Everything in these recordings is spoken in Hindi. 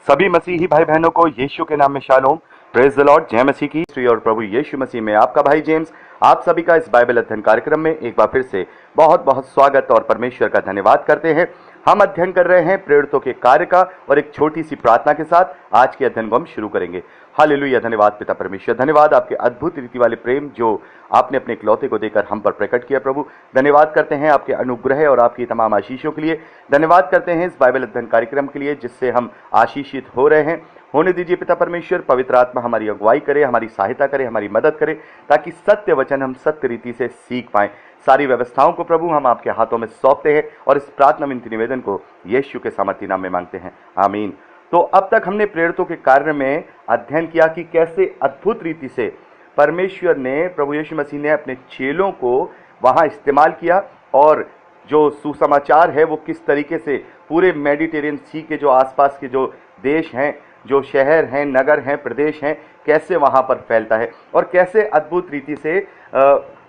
सभी मसीही भाई बहनों को यीशु के नाम में शालोम। Praise the Lord. जय मसीह की श्री और प्रभु यीशु मसीह में आपका भाई जेम्स आप सभी का इस बाइबल अध्ययन कार्यक्रम में एक बार फिर से बहुत बहुत स्वागत और परमेश्वर का धन्यवाद करते हैं। हम अध्ययन कर रहे हैं प्रेरितों के कार्य का और एक छोटी सी प्रार्थना के साथ आज के अध्ययन को हम शुरू करेंगे। हालेलुया। धन्यवाद पिता परमेश्वर, धन्यवाद आपके अद्भुत रीति वाले प्रेम जो आपने अपने इकलौते को देकर हम पर प्रकट किया। प्रभु धन्यवाद करते हैं आपके अनुग्रह और आपकी तमाम आशीषों के लिए। धन्यवाद करते हैं इस बाइबल अध्ययन कार्यक्रम के लिए जिससे हम आशीषित हो रहे हैं। होने दीजिए पिता परमेश्वर, पवित्र आत्मा हमारी अगुवाई करे, हमारी सहायता करे, हमारी मदद करे ताकि सत्य वचन हम सत्य रीति से सीख पाएं। सारी व्यवस्थाओं को प्रभु हम आपके हाथों में सौंपते हैं और इस प्रार्थना विनती निवेदन को यीशु के सामर्थी नाम में मांगते हैं, आमीन। तो अब तक हमने प्रेरितों के कार्य में अध्ययन किया कि कैसे अद्भुत रीति से परमेश्वर ने, प्रभु यीशु मसीह ने अपने चेलों को वहां इस्तेमाल किया और जो सुसमाचार है वो किस तरीके से पूरे मेडिटेरियन सी के जो आसपास के जो देश हैं, जो शहर हैं, नगर हैं, प्रदेश हैं, कैसे वहाँ पर फैलता है और कैसे अद्भुत रीति से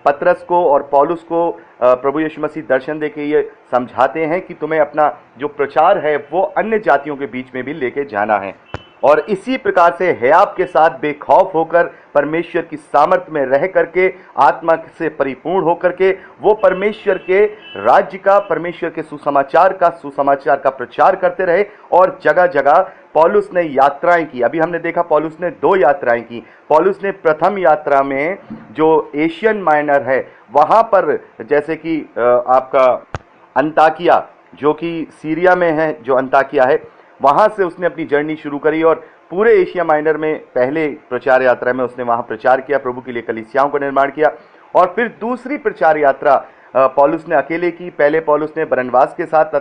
पतरस को और पौलुस को प्रभु यीशु मसीह दर्शन देके ये समझाते हैं कि तुम्हें अपना जो प्रचार है वो अन्य जातियों के बीच में भी लेके जाना है। और इसी प्रकार से हयाब के साथ बेखौफ होकर परमेश्वर की सामर्थ्य में रह करके आत्मा से परिपूर्ण होकर के वो परमेश्वर के राज्य का, परमेश्वर के सुसमाचार का प्रचार करते रहे और जगह जगह पौलुस ने यात्राएं की। अभी हमने देखा पौलुस ने 2 यात्राएं की। पौलुस ने प्रथम यात्रा में जो एशियन माइनर है वहां पर, जैसे कि आपका अंताकिया जो कि सीरिया में है, जो अंताकिया है, वहां से उसने अपनी जर्नी शुरू करी और पूरे एशिया माइनर में पहले प्रचार यात्रा में उसने वहां प्रचार किया, प्रभु के लिए कलीसियाओं का निर्माण किया। और फिर दूसरी प्रचार यात्रा पौलुस ने अकेले की। पहले पौलुस ने बरनबास के साथ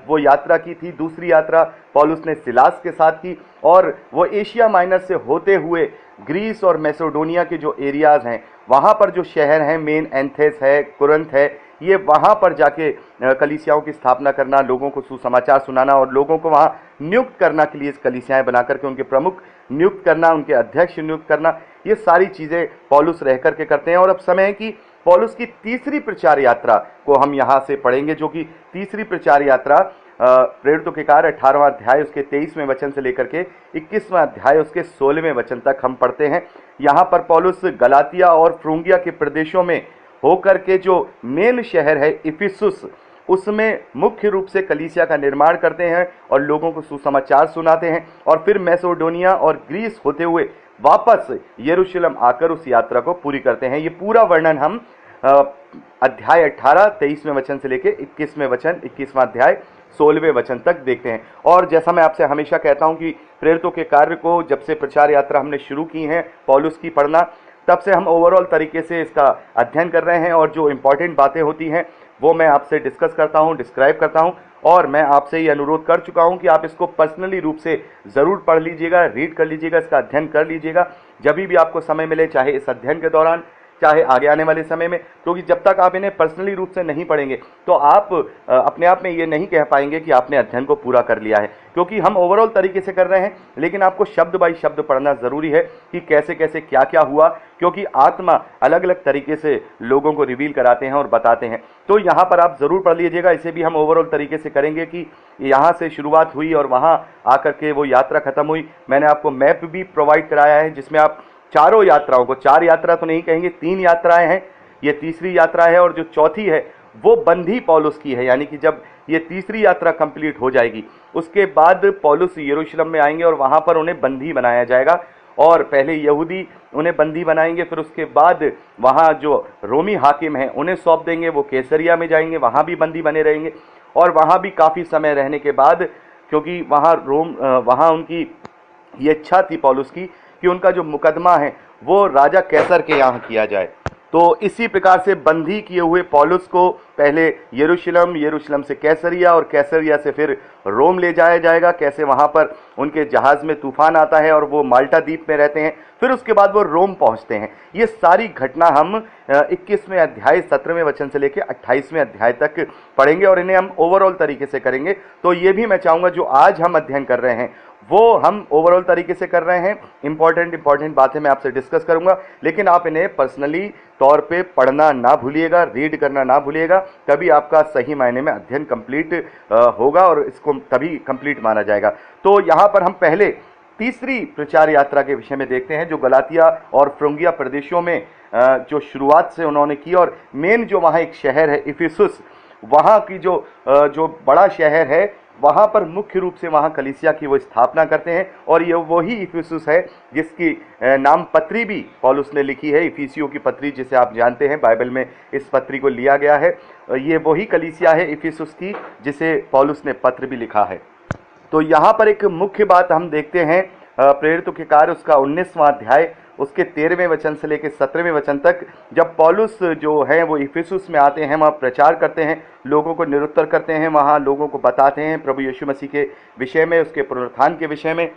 वो यात्रा की थी, दूसरी यात्रा पौलुस ने सिलास के साथ की और वो एशिया माइनर से होते हुए ग्रीस और मैसेडोनिया के जो एरियाज हैं वहाँ पर जो शहर हैं, मेन एंथेस है, कुरंथ है, ये वहाँ पर जाके कलीसियाओं की स्थापना करना, लोगों को सुसमाचार सुनाना और लोगों को वहाँ नियुक्त करना के लिए कलीसियाएं बना करके उनके प्रमुख नियुक्त करना, उनके अध्यक्ष नियुक्त करना, ये सारी चीज़ें पौलुस रह करके करते हैं। और अब समय है कि पौलुस की तीसरी प्रचार यात्रा को हम यहाँ से पढ़ेंगे, जो कि तीसरी प्रचार यात्रा प्रेरितों के कार्य 18वां अध्याय उसके 23वें वचन से लेकर के 21वां अध्याय उसके 16वें वचन तक हम पढ़ते हैं। यहाँ पर पौलुस गलातिया और फ्रूंगिया के प्रदेशों में होकर के जो मेन शहर है इफिसुस, उसमें मुख्य रूप से कलीसिया का निर्माण करते हैं और लोगों को सुसमाचार सुनाते हैं और फिर मैसेडोनिया और ग्रीस होते हुए वापस यरूशलेम आकर उस यात्रा को पूरी करते हैं। ये पूरा वर्णन हम अध्याय 18 23वें वचन से लेकर 21वें वचन 21वां अध्याय 16वें वचन तक देखते हैं। और जैसा मैं आपसे हमेशा कहता हूं कि प्रेरितों के कार्य को जब से प्रचार यात्रा हमने शुरू की है पौलुस की पढ़ना, तब से हम ओवरऑल तरीके से इसका अध्ययन कर रहे हैं और जो इम्पॉर्टेंट बातें होती हैं वो मैं आपसे डिस्कस करता हूं, डिस्क्राइब करता हूं। और मैं आपसे ये अनुरोध कर चुका हूं कि आप इसको पर्सनली रूप से ज़रूर पढ़ लीजिएगा, रीड कर लीजिएगा, इसका अध्ययन कर लीजिएगा जब भी आपको समय मिले, चाहे इस अध्ययन के दौरान, चाहे आगे आने वाले समय में। क्योंकि जब तक आप इन्हें पर्सनली रूप से नहीं पढ़ेंगे तो आप अपने आप में ये नहीं कह पाएंगे कि आपने अध्ययन को पूरा कर लिया है। क्योंकि हम ओवरऑल तरीके से कर रहे हैं, लेकिन आपको शब्द बाई शब्द पढ़ना ज़रूरी है कि कैसे कैसे क्या क्या हुआ, क्योंकि आत्मा अलग अलग तरीके से लोगों को रिवील कराते हैं और बताते हैं। तो यहाँ पर आप ज़रूर पढ़ लीजिएगा। इसे भी हम ओवरऑल तरीके से करेंगे कि यहाँ से शुरुआत हुई और वहाँ आकर के वो यात्रा खत्म हुई। मैंने आपको मैप भी प्रोवाइड कराया है जिसमें आप चारों यात्राओं को, 4 यात्रा तो नहीं कहेंगे, 3 यात्राएं हैं, ये तीसरी यात्रा है और जो चौथी है वो बंधी पौलुस की है। यानी कि जब ये तीसरी यात्रा कंप्लीट हो जाएगी उसके बाद पौलुस यरूशलेम में आएंगे और वहाँ पर उन्हें बंदी बनाया जाएगा। और पहले यहूदी उन्हें बंदी बनाएंगे, फिर उसके बाद वहाँ जो रोमी हाकिम हैं उन्हें सौंप देंगे, वो कैसरिया में जाएंगे, वहाँ भी बंदी बने रहेंगे। और वहाँ भी काफ़ी समय रहने के बाद, क्योंकि वहाँ उनकी ये इच्छा थी पौलुस की कि उनका जो मुकदमा है वो राजा कैसर के यहाँ किया जाए। तो इसी प्रकार से बंदी किए हुए पौलुस को पहले यरूशलेम से कैसरिया और कैसरिया से फिर रोम ले जाया जाएगा। कैसे वहाँ पर उनके जहाज़ में तूफान आता है और वो माल्टा द्वीप में रहते हैं, फिर उसके बाद वो रोम पहुँचते हैं। ये सारी घटना हम 21वें अध्याय 17वें वचन से लेकर 28वें अध्याय तक पढ़ेंगे और इन्हें हम ओवरऑल तरीके से करेंगे। तो ये भी मैं चाहूँगा जो आज हम अध्ययन कर रहे हैं वो हम ओवरऑल तरीके से कर रहे हैं। इंपॉर्टेंट बातें मैं आपसे डिस्कस करूंगा, लेकिन आप इन्हें पर्सनली तौर पे पढ़ना ना भूलिएगा, रीड करना ना भूलिएगा, तभी आपका सही मायने में अध्ययन कंप्लीट होगा और इसको तभी कंप्लीट माना जाएगा। तो यहाँ पर हम पहले तीसरी प्रचार यात्रा के विषय में देखते हैं, जो गलातिया और फ्रुंगिया प्रदेशों में जो शुरुआत से उन्होंने की, और मेन जो वहाँ एक शहर है इफिसुस, वहाँ की जो बड़ा शहर है, वहाँ पर मुख्य रूप से वहाँ कलीसिया की वो स्थापना करते हैं। और ये वही इफिसुस है जिसकी नाम पत्री भी पौलुस ने लिखी है, इफिसियों की पत्री जिसे आप जानते हैं, बाइबल में इस पत्री को लिया गया है। ये वही कलीसिया है इफिसुस की जिसे पौलुस ने पत्र भी लिखा है। तो यहाँ पर एक मुख्य बात हम देखते हैं, प्रेरितों के कार्य उसका 19वां अध्याय उसके 13वें वचन से लेकर 17वें वचन तक, जब पौलुस जो है वो इफिसुस में आते हैं, वहाँ प्रचार करते हैं, लोगों को निरुत्तर करते हैं, वहाँ लोगों को बताते हैं प्रभु यीशु मसीह के विषय में, उसके पुनरुत्थान के विषय में,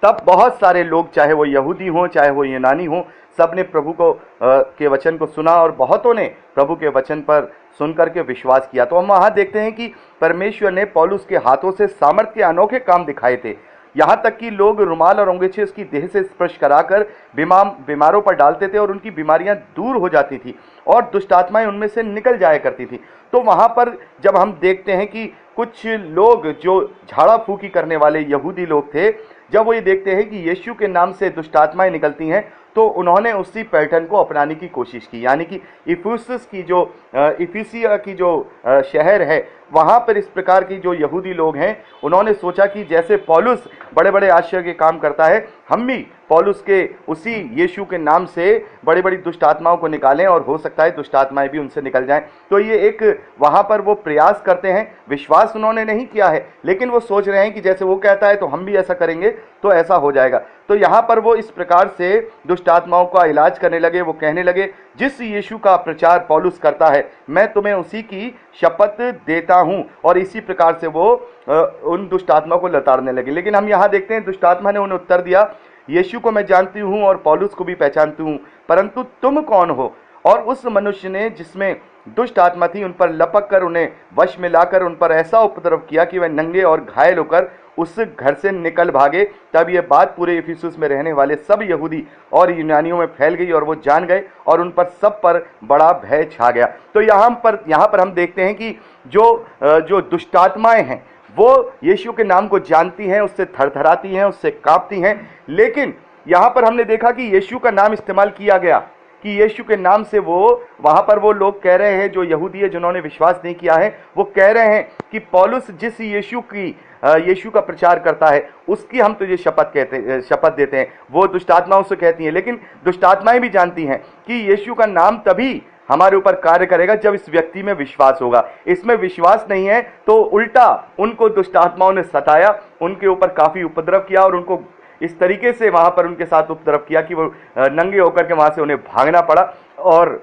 तब बहुत सारे लोग, चाहे वो यहूदी हों चाहे वो यूनानी हों, सब ने प्रभु के वचन को सुना और बहुतों ने प्रभु के वचन पर सुनकर के विश्वास किया। तो हम वहाँ देखते हैं कि परमेश्वर ने पौलुस के हाथों से सामर्थ्य के अनोखे काम दिखाए थे, यहाँ तक कि लोग रुमाल और अंगीठे उसकी देह से स्पर्श कराकर बीमारों पर डालते थे और उनकी बीमारियां दूर हो जाती थी और दुष्ट आत्माएं उनमें से निकल जाया करती थी। तो वहाँ पर जब हम देखते हैं कि कुछ लोग जो झाड़ा फूकी करने वाले यहूदी लोग थे, जब वो ये देखते हैं कि यीशु के नाम से दुष्ट आत्माएं निकलती हैं, तो उन्होंने उसी पैटर्न को अपनाने की कोशिश की, यानी कि इफिसुस की जो इफिसिया की जो शहर है, वहाँ पर इस प्रकार की जो यहूदी लोग हैं, उन्होंने सोचा कि जैसे पौलुस बड़े बड़े आश्चर्य के काम करता है, हम भी पौलुस के उसी यीशु के नाम से बड़ी बड़ी दुष्ट आत्माओं को निकालें और हो सकता है दुष्ट आत्माएं भी उनसे निकल जाएं। तो ये एक वहाँ पर वो प्रयास करते हैं, विश्वास उन्होंने नहीं किया है, लेकिन वो सोच रहे हैं कि जैसे वो कहता है तो हम भी ऐसा करेंगे तो ऐसा हो जाएगा। तो यहाँ पर वो इस प्रकार से दुष्ट आत्माओं का इलाज करने लगे। वो कहने लगे, जिस यीशु का प्रचार पौलुस करता है, मैं तुम्हें उसी की शपथ देता हूँ, और इसी प्रकार से वो उन दुष्ट आत्माओं को लताड़ने लगे। लेकिन हम यहाँ देखते हैं दुष्ट आत्मा ने उन्हें उत्तर दिया, यीशु को मैं जानती हूँ और पौलुस को भी पहचानती हूँ, परंतु तुम कौन हो? और उस मनुष्य ने जिसमें दुष्ट आत्मा थी उन पर लपक कर उन्हें वश में लाकर उन पर ऐसा उपद्रव किया कि वह नंगे और घायल होकर उस घर से निकल भागे। तब यह बात पूरे इफिसुस में रहने वाले सब यहूदी और यूनानियों में फैल गई और वो जान गए और उन पर सब पर बड़ा भय छा गया। तो यहाँ पर हम देखते हैं कि जो दुष्टात्माएं हैं वो यीशु के नाम को जानती हैं, उससे थरथराती हैं, उससे कांपती हैं। लेकिन यहाँ पर हमने देखा कि यीशु का नाम इस्तेमाल किया गया, कि यीशु के नाम से वो वहाँ पर वो लोग कह रहे हैं, जो यहूदी है जिन्होंने विश्वास नहीं किया है, वो कह रहे हैं कि पौलुस जिस यीशु का प्रचार करता है उसकी हम तुझे शपथ देते हैं। वो दुष्टात्माओं से कहती हैं, लेकिन दुष्टात्माएं भी जानती हैं कि यीशु का नाम तभी हमारे ऊपर कार्य करेगा जब इस व्यक्ति में विश्वास होगा। इसमें विश्वास नहीं है तो उल्टा उनको दुष्टात्माओं ने सताया, उनके ऊपर काफी उपद्रव किया और उनको इस तरीके से वहां पर उनके साथ उपद्रव किया कि वो नंगे होकर के वहां से उन्हें भागना पड़ा। और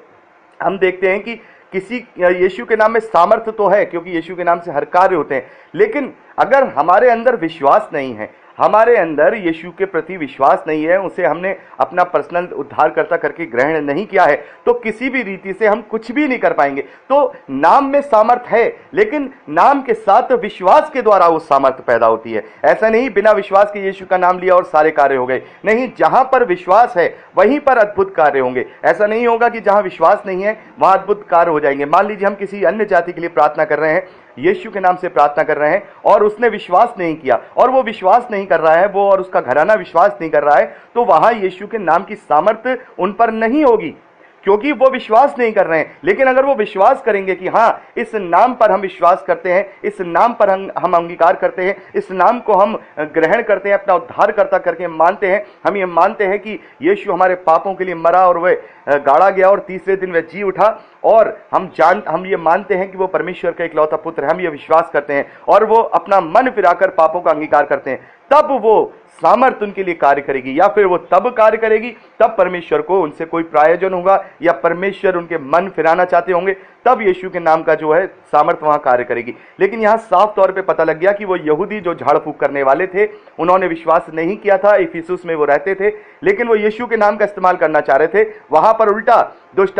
हम देखते हैं कि यीशु के नाम में सामर्थ्य तो है, क्योंकि यीशु के नाम से हर कार्य होते हैं, लेकिन अगर हमारे अंदर विश्वास नहीं है, हमारे अंदर यीशु के प्रति विश्वास नहीं है, उसे हमने अपना पर्सनल उद्धारकर्ता करके ग्रहण नहीं किया है, तो किसी भी रीति से हम कुछ भी नहीं कर पाएंगे। तो नाम में सामर्थ है, लेकिन नाम के साथ विश्वास के द्वारा वो सामर्थ पैदा होती है। ऐसा नहीं बिना विश्वास के यीशु का नाम लिया और सारे कार्य हो गए, नहीं, जहां पर विश्वास है वहीं पर अद्भुत कार्य होंगे। ऐसा नहीं होगा कि जहां विश्वास नहीं है वहां अद्भुत कार्य हो जाएंगे। मान लीजिए हम किसी अन्य जाति के लिए प्रार्थना कर रहे हैं, यीशु के नाम से प्रार्थना कर रहे हैं, और उसने विश्वास नहीं किया और वो विश्वास नहीं कर रहा है, वो और उसका घराना विश्वास नहीं कर रहा है, तो वहां यीशु के नाम की सामर्थ्य उन पर नहीं होगी, क्योंकि वो विश्वास नहीं कर रहे हैं। लेकिन अगर वो विश्वास करेंगे कि हाँ, इस नाम पर हम विश्वास करते हैं, इस नाम पर हम अंगीकार करते हैं, इस नाम को हम ग्रहण करते हैं, अपना उद्धारकर्ता करके मानते हैं, हम ये मानते हैं कि यीशु हमारे पापों के लिए मरा और वह गाड़ा गया और तीसरे दिन वह जी उठा, और हम ये मानते हैं कि वो परमेश्वर का इकलौता पुत्र है, हम ये विश्वास करते हैं और वो अपना मन फिराकर पापों का अंगीकार करते हैं, तब वो सामर्थ उनके लिए कार्य करेगी। या फिर वो तब कार्य करेगी तब परमेश्वर को उनसे कोई प्रायोजन होगा, या परमेश्वर उनके मन फिराना चाहते होंगे, तब यीशु के नाम का जो है सामर्थ वहां कार्य करेगी। लेकिन यहां साफ तौर पे पता लग गया कि वो यहूदी जो झाड़ फूक करने वाले थे, उन्होंने विश्वास नहीं किया था, इफिसुस में वो रहते थे, लेकिन वो यीशु के नाम का इस्तेमाल करना चाह रहे थे। वहां पर उल्टा दुष्ट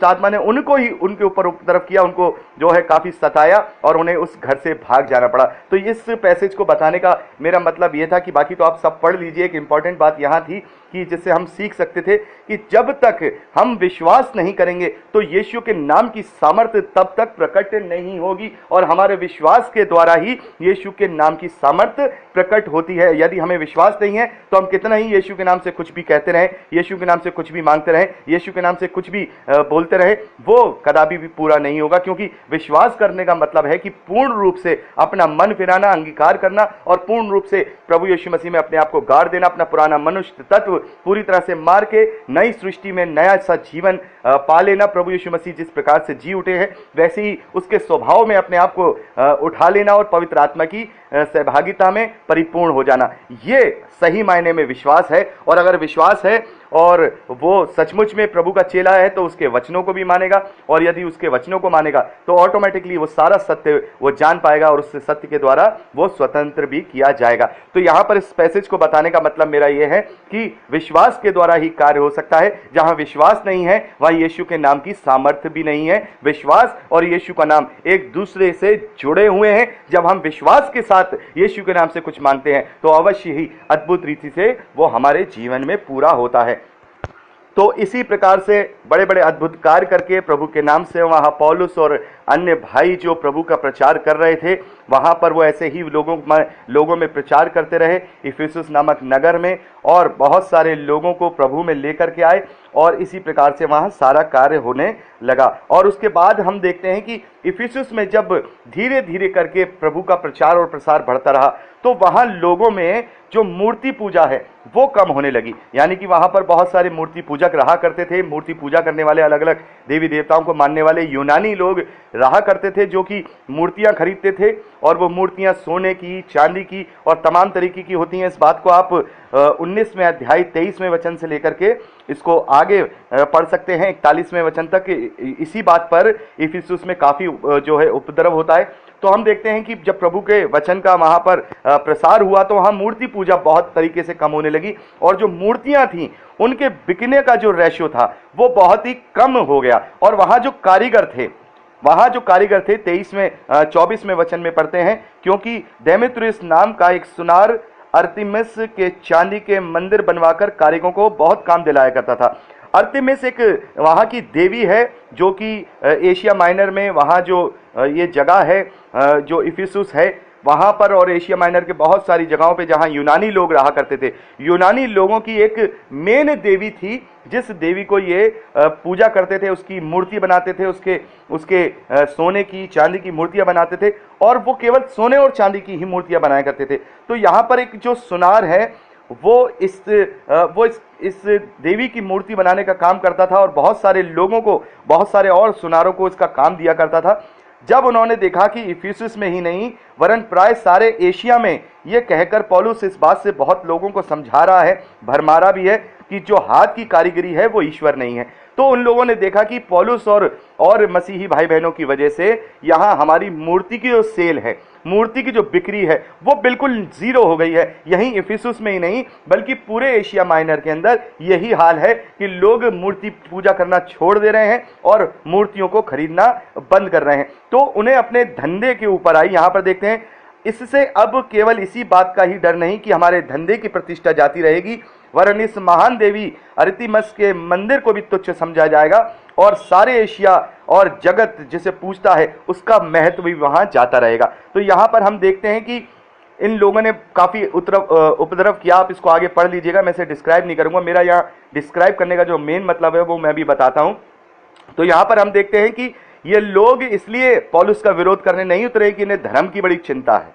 आत्मा ने उनको ही उनके ऊपर उपद्रव किया, उनको जो है काफी सताया और उन्हें उस घर से भाग जाना पड़ा। तो इस पैसेज को बताने का मेरा मतलब यह था कि बाकी तो आप सब पढ़ लीजिए। एक इंपॉर्टेंट बात यहाँ थी कि जिससे हम सीख सकते थे कि जब तक हम विश्वास नहीं करेंगे तो यीशु के नाम की सामर्थ्य तब तक प्रकट नहीं होगी, और हमारे विश्वास के द्वारा ही यीशु के नाम की सामर्थ्य प्रकट होती है। यदि हमें विश्वास नहीं है तो हम कितना ही यीशु के नाम से कुछ भी कहते रहें, यीशु के नाम से कुछ भी मांगते रहें, यीशु के नाम से कुछ भी बोलते रहे, वो कदापि भी पूरा नहीं होगा। क्योंकि विश्वास करने का मतलब है कि पूर्ण रूप से अपना मन फिराना, अंगीकार करना और पूर्ण रूप से प्रभु यीशु मसीह में अपने आप को गाड़ देना, अपना पुराना मनुष्य तत्व पूरी तरह से मार के नई सृष्टि में नया सा जीवन पा लेना। प्रभु यीशु मसीह जिस प्रकार से जी उठे हैं वैसे ही उसके स्वभाव में अपने आप को उठा लेना और पवित्र आत्मा की सहभागिता में परिपूर्ण हो जाना, ये सही मायने में विश्वास है। और अगर विश्वास है और वो सचमुच में प्रभु का चेला है तो उसके वचनों को भी मानेगा, और यदि उसके वचनों को मानेगा तो ऑटोमेटिकली वो सारा सत्य वो जान पाएगा और उस सत्य के द्वारा वो स्वतंत्र भी किया जाएगा। तो यहाँ पर इस पैसेज को बताने का मतलब मेरा ये है कि विश्वास के द्वारा ही कार्य हो सकता है। जहाँ विश्वास नहीं है वहाँ यीशु के नाम की सामर्थ्य भी नहीं है। विश्वास और यीशु का नाम एक दूसरे से जुड़े हुए हैं। जब हम विश्वास के साथ यीशु के नाम से कुछ मांगते हैं तो अवश्य ही अद्भुत रीति से वो हमारे जीवन में पूरा होता है। तो इसी प्रकार से बड़े बड़े अद्भुत कार्य करके प्रभु के नाम से वहाँ पौलुस और अन्य भाई जो प्रभु का प्रचार कर रहे थे, वहाँ पर वो ऐसे ही लोगों में प्रचार करते रहे इफिसुस नामक नगर में, और बहुत सारे लोगों को प्रभु में लेकर के आए, और इसी प्रकार से वहाँ सारा कार्य होने लगा। और उसके बाद हम देखते हैं कि इफिसुस में जब धीरे धीरे करके प्रभु का प्रचार और प्रसार बढ़ता रहा तो वहाँ लोगों में जो मूर्ति पूजा है वो कम होने लगी। यानी कि वहाँ पर बहुत सारे मूर्ति पूजक रहा करते थे। मूर्ति पूजा करने वाले, अलग अलग देवी देवताओं को मानने वाले यूनानी लोग रहा करते थे, जो कि मूर्तियाँ खरीदते थे, और वो मूर्तियाँ सोने की, चांदी की और तमाम तरीके की होती हैं। इस बात को आप 19वें अध्याय 23वें वचन से लेकर के इसको आगे पढ़ सकते हैं 41वें वचन तक। इसी बात पर इफिसुस में काफ़ी जो है उपद्रव होता है। तो हम देखते हैं कि जब प्रभु के वचन का वहाँ पर प्रसार हुआ तो वहाँ मूर्ति पूजा बहुत तरीके से कम होने लगी, और जो मूर्तियाँ थीं उनके बिकने का जो रेशो था वो बहुत ही कम हो गया। और वहाँ जो कारीगर थे 24वें वचन में पढ़ते हैं, क्योंकि देमेत्रियस नाम का एक सुनार अर्तिमिस के चांदी के मंदिर बनवाकर कारीगरों को बहुत काम दिलाया करता था। अर्तिमिस एक वहाँ की देवी है जो कि एशिया माइनर में वहाँ जो ये जगह है जो इफिसुस है वहाँ पर, और एशिया माइनर के बहुत सारी जगहों पे जहाँ यूनानी लोग रहा करते थे, यूनानी लोगों की एक मेन देवी थी जिस देवी को ये पूजा करते थे, उसकी मूर्ति बनाते थे, उसके सोने की, चांदी की मूर्तियाँ बनाते थे, और वो केवल सोने और चांदी की ही मूर्तियाँ बनाया करते थे। तो यहाँ पर एक जो सुनार है वो इस देवी की मूर्ति बनाने का काम करता था, और बहुत सारे लोगों को, बहुत सारे और सुनारों को इसका काम दिया करता था। जब उन्होंने देखा कि इफिसुस में ही नहीं वरन प्राय सारे एशिया में ये कहकर पौलुस इस बात से बहुत लोगों को समझा रहा है, भरमारा भी है कि जो हाथ की कारीगरी है वो ईश्वर नहीं है, तो उन लोगों ने देखा कि पौलुस और मसीही भाई बहनों की वजह से यहाँ हमारी मूर्ति की जो सेल है, मूर्ति की जो बिक्री है वो बिल्कुल जीरो हो गई है। यहीं इफिसुस में ही नहीं बल्कि पूरे एशिया माइनर के अंदर यही हाल है कि लोग मूर्ति पूजा करना छोड़ दे रहे हैं और मूर्तियों को खरीदना बंद कर रहे हैं। तो उन्हें अपने धंधे के ऊपर आई। यहाँ पर देखते हैं, इससे अब केवल इसी बात का ही डर नहीं कि हमारे धंधे की प्रतिष्ठा जाती रहेगी, वरन इस महान देवी अरितिमस के मंदिर को भी तुच्छ समझा जाएगा, और सारे एशिया और जगत जिसे पूछता है उसका महत्व भी वहाँ जाता रहेगा। तो यहाँ पर हम देखते हैं कि इन लोगों ने काफ़ी उपद्रव किया। आप इसको आगे पढ़ लीजिएगा, मैं इसे डिस्क्राइब नहीं करूँगा, मेरा यहाँ डिस्क्राइब करने का जो मेन मतलब है वो मैं भी बताता हूँ। तो यहाँ पर हम देखते हैं कि ये लोग इसलिए पौलुस का विरोध करने नहीं उतरे कि इन्हें धर्म की बड़ी चिंता है,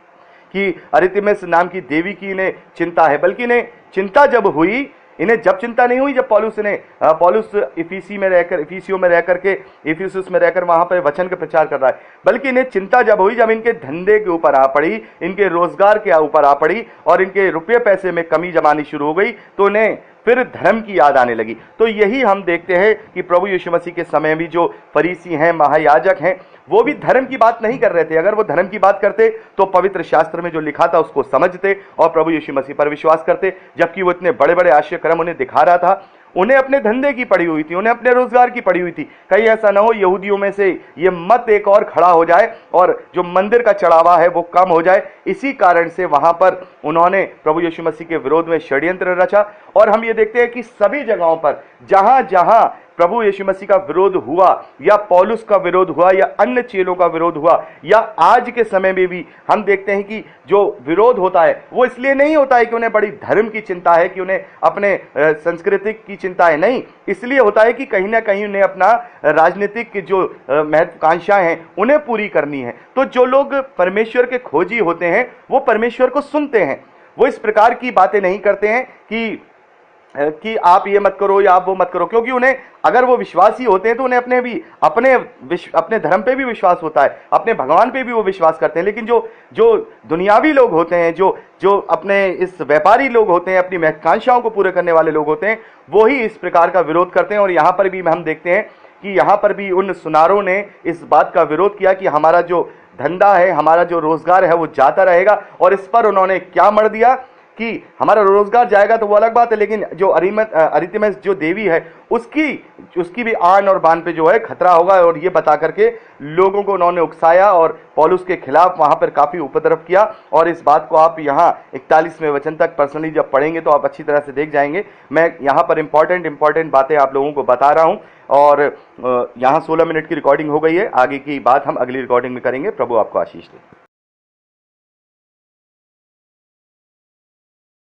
कि अरितिमिस नाम की देवी की इन्हें चिंता है, बल्कि इन्हें चिंता जब हुई, इन्हें जब चिंता नहीं हुई जब पौलुस इफिसियों में रह करके इफिसुस में रहकर वहाँ पर वचन का प्रचार कर रहा है, बल्कि इन्हें चिंता जब हुई जब इनके धंधे के ऊपर आ पड़ी, इनके रोजगार के ऊपर आ पड़ी और इनके रुपये पैसे में कमी जमानी शुरू हो गई, तो इन्हें फिर धर्म की याद आने लगी। तो यही हम देखते हैं कि प्रभु यीशु मसीह के समय भी जो फरीसी हैं, महायाजक हैं, वो भी धर्म की बात नहीं कर रहे थे। अगर वो धर्म की बात करते तो पवित्र शास्त्र में जो लिखा था उसको समझते और प्रभु यीशु मसीह पर विश्वास करते, जबकि वो इतने बड़े बड़े आश्चर्य कर्म उन्हें दिखा रहा था। उन्हें अपने धंधे की पड़ी हुई थी, उन्हें अपने रोजगार की पड़ी हुई थी। कहीं ऐसा ना हो यहूदियों में से ये मत एक और खड़ा हो जाए और जो मंदिर का चढ़ावा है वो कम हो जाए। इसी कारण से वहां पर उन्होंने प्रभु यीशु मसीह के विरोध में षड्यंत्र रचा। और हम ये देखते हैं कि सभी जगहों पर जहां जहां प्रभु यीशु मसीह का विरोध हुआ, या पौलुस का विरोध हुआ, या अन्य चेलों का विरोध हुआ, या आज के समय में भी हम देखते हैं कि जो विरोध होता है वो इसलिए नहीं होता है कि उन्हें बड़ी धर्म की चिंता है, कि उन्हें अपने सांस्कृतिक की चिंता है, नहीं, इसलिए होता है कि कहीं ना कहीं उन्हें अपना राजनीतिक की जो महत्वाकांक्षाएं हैं उन्हें पूरी करनी है। तो जो लोग परमेश्वर के खोजी होते हैं वो परमेश्वर को सुनते हैं, वो इस प्रकार की बातें नहीं करते हैं कि आप ये मत करो या आप वो मत करो, क्योंकि उन्हें, अगर वो विश्वासी होते हैं तो उन्हें अपने धर्म पे भी विश्वास होता है, अपने भगवान पे भी वो विश्वास करते हैं। लेकिन जो दुनियावी लोग होते हैं, जो अपने इस व्यापारी लोग होते हैं, अपनी महत्वाकांक्षाओं को पूरे करने वाले लोग होते हैं, वो ही इस प्रकार का विरोध करते हैं। और यहाँ पर भी हम देखते हैं कि यहाँ पर भी उन सुनारों ने इस बात का विरोध किया कि हमारा जो धंधा है, हमारा जो रोजगार है वो जाता रहेगा। और इस पर उन्होंने क्या मर दिया कि हमारा रोजगार जाएगा तो वो अलग बात है, लेकिन जो अरितमिस जो देवी है उसकी भी आन और बान पे जो है खतरा होगा। और ये बता करके लोगों को उन्होंने उकसाया और पौलुस के खिलाफ वहां पर काफी उपद्रव किया। और इस बात को आप यहाँ 41वें वचन तक पर्सनली जब पढ़ेंगे तो आप अच्छी तरह से देख जाएंगे। मैं यहाँ पर इंपॉर्टेंट बातें आप लोगों को बता रहा हूँ। और यहाँ 16 मिनट की रिकॉर्डिंग हो गई है, आगे की बात हम अगली रिकॉर्डिंग में करेंगे। प्रभु आपको आशीष दे।